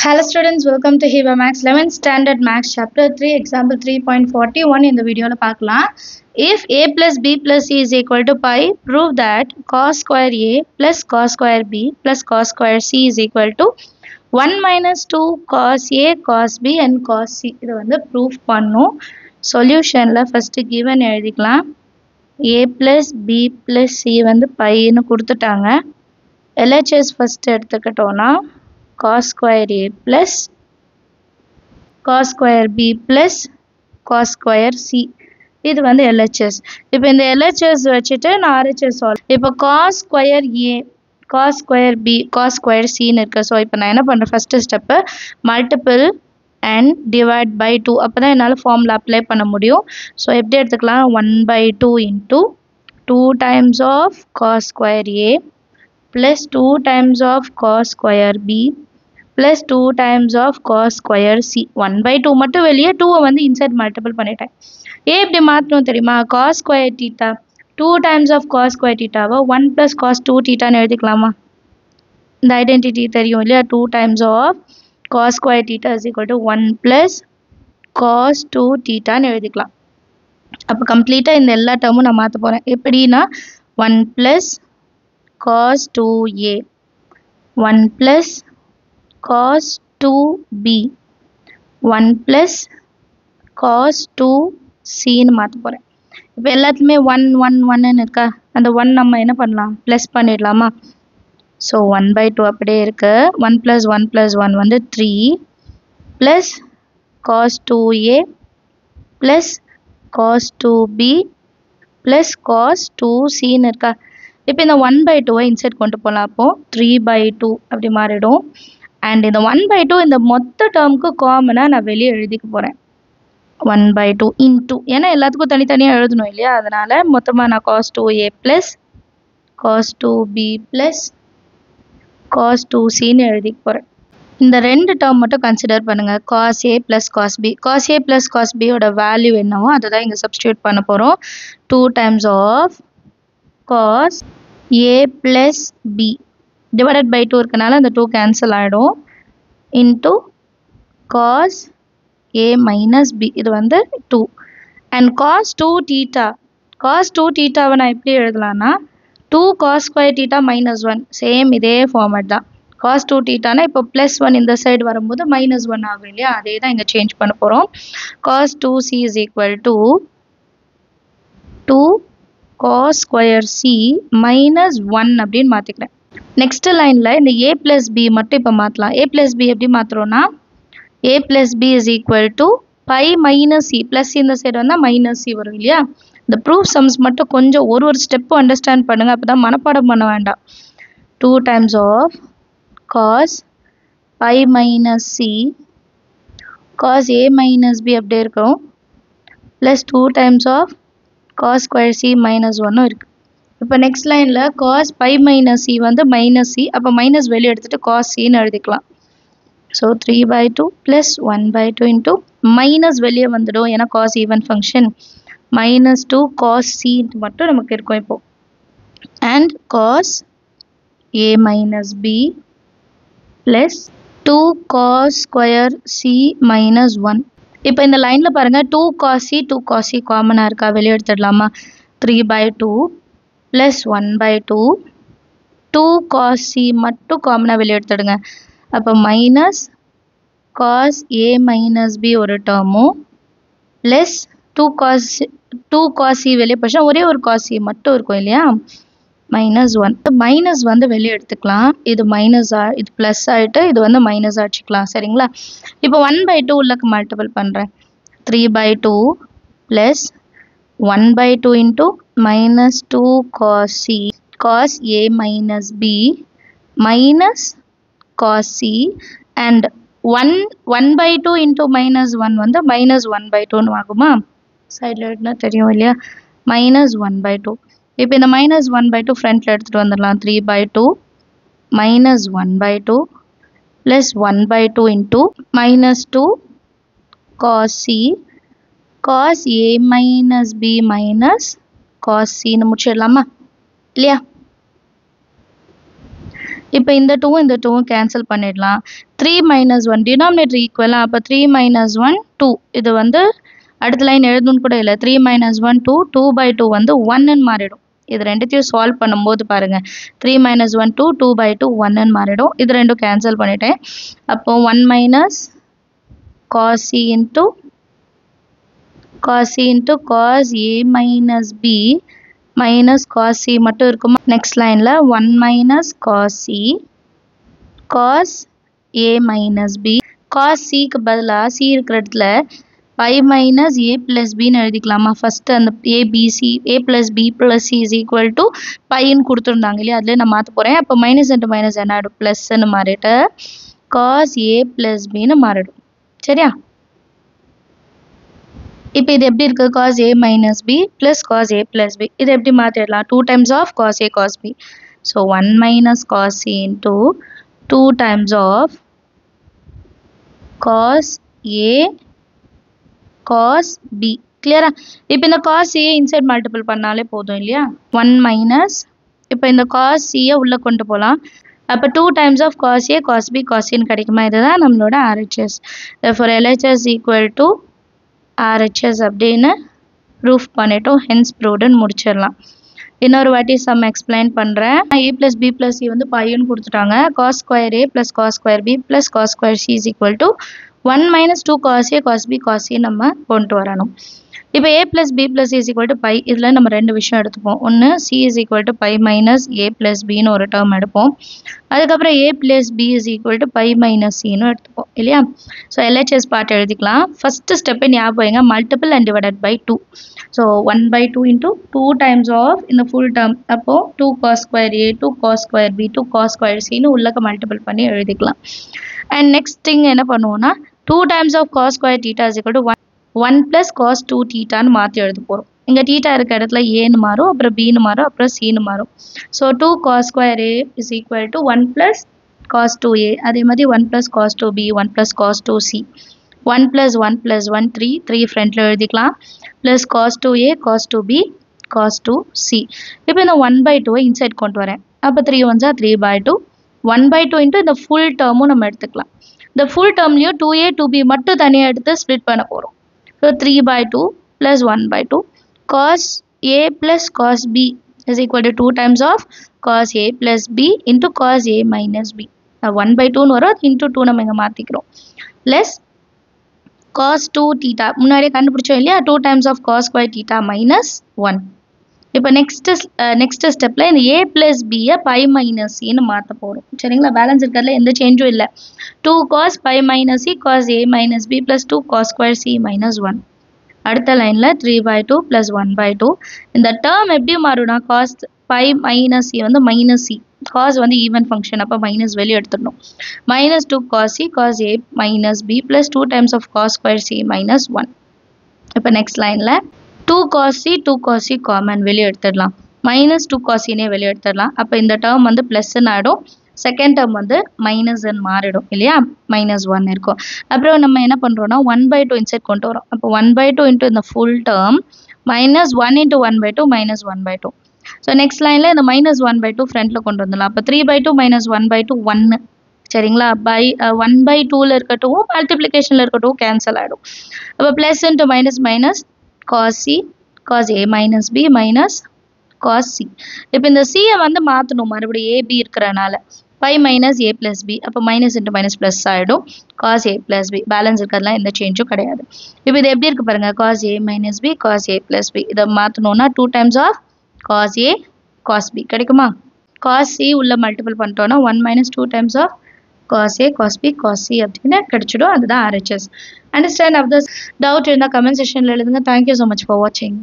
Hello students, welcome to Hiva Max 11th Standard Max Chapter 3, Example 3.41 in the video. If a plus b plus c is equal to pi, prove that cos square a plus cos square b plus cos square c is equal to 1 minus 2 cos a cos b and cos c. இது வந்து proof பண்ணும். Solutionல first given எழுதிக்கலாம். a plus b plus c வந்து piன்னு கொடுத்துட்டாங்க. LHS first எடுத்துக்கிட்டோம்னா cos square a plus cos square b plus cos square c. இது வந்து LHS. இப்போ இந்த LHS வச்சுட்டு நான் RHS solve. இப்போ cos square a cos square b cos square c ன்னு இருக்கு. ஸோ இப்போ நான் என்ன பண்ணுறேன், first step multiple and divide by 2. அப்போ தான் என்னால் ஃபார்முலா அப்ளை பண்ண முடியும். ஸோ எப்படி எடுத்துக்கலாம், 1/2 into 2 times of cos square a plus 2 times of cos square b plus 2 times of cos square c. 1/2 மட்டும் வெளியே 2 வந்து இன்சைட் மல்டிபிள் பண்ணிட்டேன். எப்படி மாற்றணும் தெரியுமா, cos square theta 2 times of cos square theta 1 plus cos 2 theta ன்னு எழுதிக்கலாமா? இந்த identity தெரியும் இல்லையா, 2 times of cos square theta is equal to 1 plus cos 2 theta ன்னு எழுதிக்கலாம். அப்போ கம்ப்ளீட்டாக இந்த எல்லா டேர்மும் நான் மாற்ற போகிறேன். எப்படின்னா 1 plus cos 2a 1 plus cos 2b 1 plus cos 2c ன்னு மாற்ற போகிறேன். இப்போ எல்லாத்துலேயுமே 1 1 1ன்னு இருக்கா, அந்த 1 நம்ம என்ன பண்ணலாம், ப்ளஸ் பண்ணிடலாமா? ஸோ 1/2 அப்படியே இருக்கு. 1 plus 1 plus 1 வந்து 3 plus cos 2a plus cos 2b plus cos 2cன்னு இருக்கா. இப்போ இந்த 1/2 இன்சைட் கொண்டு போகலாம். அப்போது 3/2 அப்படி மாறிடும். அண்ட் இந்த 1/2 இந்த மொத்த டேர்முக்கு காமனாக நான் வெளியே எழுதிக்க போகிறேன். 1/2 இன்ட்டு, ஏன்னா எல்லாத்துக்கும் தனித்தனியாக எழுதணும் இல்லையா, அதனால் மொத்தமாக நான் cos 2a plus cos 2b plus cos 2cன்னு எழுதிக்க போகிறேன். இந்த ரெண்டு டேர்ம் மட்டும் கன்சிடர் பண்ணுங்கள், cos a plus cos b. cos a plus cos b ஓட வேல்யூ என்னவோ அதை தான் இங்கே சப்ஸ்டியூட் பண்ண போகிறோம். 2 times of cos a plus b divided by 2 இருக்கனால அந்த 2 கேன்சல் ஆகிடும். into cos a minus b, இது வந்து 2. and cos 2 theta cos 2 thetaவை நான் எப்படி எழுதலாம்னா 2 cos square theta minus 1, same இதே ஃபார்மேட் தான். cos 2 thetaனா இப்போ ப்ளஸ் 1 இந்த சைடு வரும்போது minus 1 ஆகும் இல்லையா, அதே தான் இங்கே சேஞ்ச் பண்ண போகிறோம். cos 2c is equal to 2 cos square c minus 1 அப்படின்னு மாற்றிக்கிறேன். நெக்ஸ்ட் லைனில் இந்த a plus b மட்டும் இப்போ மாற்றலாம். a plus b எப்படி மாற்றுறோன்னா a plus b is equal to pi minus c, plus இந்த சைடு வந்தால் மைனஸ் c வரும் இல்லையா. இந்த ப்ரூஃப் சம்ஸ் மட்டும் கொஞ்சம் ஒரு ஸ்டெப்பு அண்டர்ஸ்டாண்ட் பண்ணுங்கள், அப்போ தான் மனப்பாடம் பண்ண வேண்டாம். 2 times of cos pi minus c cos a minus b அப்படியே இருக்கும், plus 2 times of cos square c minus 1 இருக்குது. இப்போ நெக்ஸ்ட் லைனில் cos pi minus c வந்து மைனஸ் c, அப்போ மைனஸ் வெளியே எடுத்துகிட்டு cos cன்னு எழுதிக்கலாம். ஸோ 3/2 plus 1/2 இன்ட்டு மைனஸ் வெளியே வந்துடும், ஏன்னா cos even function, minus 2 cos c மட்டும் நமக்கு இருக்கும் இப்போ. And cos a minus b plus 2 cos square c minus 1. இப்போ இந்த லைனில் பாருங்கள் 2 cos c 2 cos c காமனாக இருக்கா, வெளியே எடுத்துடலாமா? 3/2 plus 1/2 2 cos c மட்டும் காமனாக வெளியே எடுத்துடுங்க. அப்போ minus cos a minus b ஒரு டேர்மும் ப்ளஸ் 2 cos c வெளியே போச்சுன்னா ஒரே ஒரு cos c மட்டும் இருக்கும் இல்லையா, minus 1. மைனஸ் வந்து வெளியே எடுத்துக்கலாம், இது மைனஸ் இது ப்ளஸ் ஆகிட்டு இது வந்து மைனஸ் ஆகிச்சிக்கலாம், சரிங்களா. இப்போ 1/2 உள்ளக்கு மல்டிபிள் பண்ணுறேன். 3/2 plus 1/2 into minus 2 cos c cos a minus b minus cos c and 1/2 into minus 1 வந்து minus 1/2 ஆகுமா, சைடில் எடுத்துனா தெரியும் இல்லையா, minus 1/2. இப்போ இந்த minus 1/2 ஃப்ரண்ட்டில் எடுத்துகிட்டு வந்துடலாம். 3/2 minus 1/2 plus 1/2 into minus 2 cos c cos a minus b minus cos c ன்னு முடிச்சிடலாமா இல்லையா. இப்போ இந்த 2 கேன்சல் பண்ணிடலாம். 3 minus 1 டினாமினேட்டர் ஈக்குவலா, அப்போ 3 minus 1 2. இது வந்து அடுத்த லைன் எழுதணும்னு கூட இல்லை. 3 minus 1 2, 2/2 வந்து 1ன்னு மாறிடும். இது ரெண்டுத்தையும் சால்வ் பண்ணும்போது பாருங்க, 3 minus 1 2, 2/2 1ன்னு மாறிடும். இது ரெண்டும் கேன்சல் பண்ணிட்டேன். அப்போ 1 minus cos c into cos a minus b minus cos c மட்டும் இருக்குமா. நெக்ஸ்ட் லைனில் 1 minus cos c cos a minus b. cos c க்கு பதிலாக c இருக்கிற இடத்துல pi minus a plus b ன்னு எழுதிக்கலாமா. ஃபர்ஸ்ட் அந்த a plus b plus c is equal to piன்னு கொடுத்துருந்தாங்க இல்லையா, அதில் நான் மாற்ற போகிறேன். அப்போ மைனஸ் இன்ட்டு மைனஸ் என்ன ஆகிடும், ப்ளஸ்ன்னு மாறிட்டு cos a plus bன்னு மாறிடும். சரியா. இப்போ இது எப்படி இருக்கு, cos a minus b plus cos a plus b. இது எப்படி மாற்றிடலாம், 2 times of cos a cos b. So 1 minus cos c into 2 times of cos a cos b. கிளியரா. இப்போ இந்த cos a இன்சைட் மல்டிபிள் பண்ணாலே போதும் இல்லையா. 1 minus இப்போ இந்த cos c உள்ள கொண்டு போகலாம். அப்போ 2 times of cos a cos b cos c கிடைக்குமா. இதுதான் நம்மளோட RHS. Therefore LHS equal to RHS அப்படின்னு ப்ரூஃப் பண்ணிட்டோம். ஹென்ஸ் ப்ரூவ்டுன்னு முடிச்சிடலாம். இன்னொரு வாட்டி சம் எக்ஸ்பிளைன் பண்ணுறேன். a plus b plus c வந்து பையன்னு கொடுத்துட்டாங்க. cos square a plus cos square b plus cos square c is equal to 1 minus 2 cos a cos b cos c நம்ம கொண்டு வரணும். இப்போ a plus b plus c is equal to pi. இதில் நம்ம ரெண்டு விஷயம் எடுத்துப்போம். ஒன்று c is equal to pi minus a plus bன்னு ஒரு டேர்ம் எடுப்போம். அதுக்கப்புறம் a plus b is equal to pi minus cன்னு எடுத்துப்போம் இல்லையா. ஸோ LHS பார்ட் எழுதிக்கலாம். ஃபஸ்ட்டு ஸ்டெப்பை ஞாபகம் வைங்க, multiple and divided by 2. So 1/2 into 2 times of இந்த ஃபுல் டேர்ம். அப்போது 2 cos square a 2 cos square b 2 cos square cன்னு உள்ளக்க மல்டிபிள் பண்ணி எழுதிக்கலாம். அண்ட் நெக்ஸ்ட் திங் என்ன பண்ணுவோம்னா 2 times of cos square theta is equal to 1 plus cos 2 thetaன்னு மாற்றி எழுத போகிறோம். இங்கே theta இருக்க இடத்துல ஏன்னு மாறும், அப்புறம் bன்னு மாறும், அப்புறம் cன்னு மாறும். So 2 cos square a is equal to 1 plus cos 2a. அதே மாதிரி 1 plus cos 2b 1 plus cos 2c. 1 plus 1 plus 1 3 ஃப்ரண்ட்டில் எழுதிக்கலாம். Plus cos 2a cos 2b cos 2c. இப்போ இந்த 1/2 இன்சைட் கொண்டு வரேன். அப்போ 3 1s are 3/2. 1/2 into இந்த ஃபுல் டேர்மும் நம்ம எடுத்துக்கலாம். இந்த ஃபுல் டேர்ம்லையும் 2a 2b மட்டும் தனியாக எடுத்து ஸ்ப்ளிட் பண்ண போகிறோம். So 3/2 plus 1/2 cos a plus cos b is equal to 2 times of cos a plus b into cos a minus b. 1/2 வரும், into 2 நம்ம இங்கே மாற்றிக்கிறோம். Plus cos 2 theta முன்னாடியே கண்டுபிடிச்சோம் இல்லையா, 2 times of cos square theta minus 1. இப்போ next ஸ்டெப்பில் இந்த a plus b pi minus cன்னு மாற்ற போகிறோம். சரிங்களா. பேலன்ஸ் இருக்கிறதுல எந்த சேஞ்சும் இல்லை. 2 cos pi minus c cos a minus b plus 2 cos square c minus 1. அடுத்த லைனில் 3/2 plus 1/2. இந்த டேர்ம் எப்படி மாறும்னா cos pi minus c வந்து மைனஸ் c. cos வந்து ஈவன் ஃபங்க்ஷன், அப்போ மைனஸ் வெளியே எடுத்துடணும். minus 2 cos c cos a minus b plus 2 times of cos square c minus 1. இப்போ நெக்ஸ்ட் லைனில் 2 cos c 2 cos c common வெளியே எடுத்துடலாம். மைனஸ் 2 cos c வெளியே எடுத்துடலாம். அப்போ இந்த டேர்ம் வந்து ப்ளஸ்ன்னு ஆகிடும். செகண்ட் டேர்ம் வந்து மைனஸ்ன்னு மாறிடும் இல்லையா, -1 இருக்கும். அப்புறம் நம்ம என்ன பண்ணுறோம்னா 1/2 இன்சைட் கொண்டு வரோம். அப்போ 1/2 into இந்த full term -1 into 1/2 -1/2. So next லைனில் இந்த -1/2 ஃப்ரண்ட்டில் கொண்டு வந்துடலாம். அப்போ 3/2 -1/2 1. சரிங்களா. பை 1/2ல் இருக்கட்டும் மல்டிப்ளிகேஷனில் இருக்கட்டும் கேன்சல் ஆகிடும். அப்போ plus into minus minus cos c cos a minus b minus cos c. இப்போ இந்த c வந்து மாற்றணும், மறுபடியும் ab இருக்கிறனால pi minus a plus b. அப்போ மைனஸ் இன்ட்டு மைனஸ் ப்ளஸ் ஆகிடும். cos a plus b balance இருக்கிறதுலாம் எந்த சேஞ்சும் கிடையாது. இப்போ இது எப்படி இருக்கு பாருங்க, cos a minus b cos a plus b. இதை மாற்றணும்னா 2 times of cos a cos b கிடைக்குமா. cos c உள்ள மல்டிபிள் பண்ணிட்டோம்னா 1 minus 2 times of cos a cos b cos c அப்படின்னு கிடைச்சிடும். அதுதான் RHS. Understand of this doubt in the comment section. Thank you so much for watching.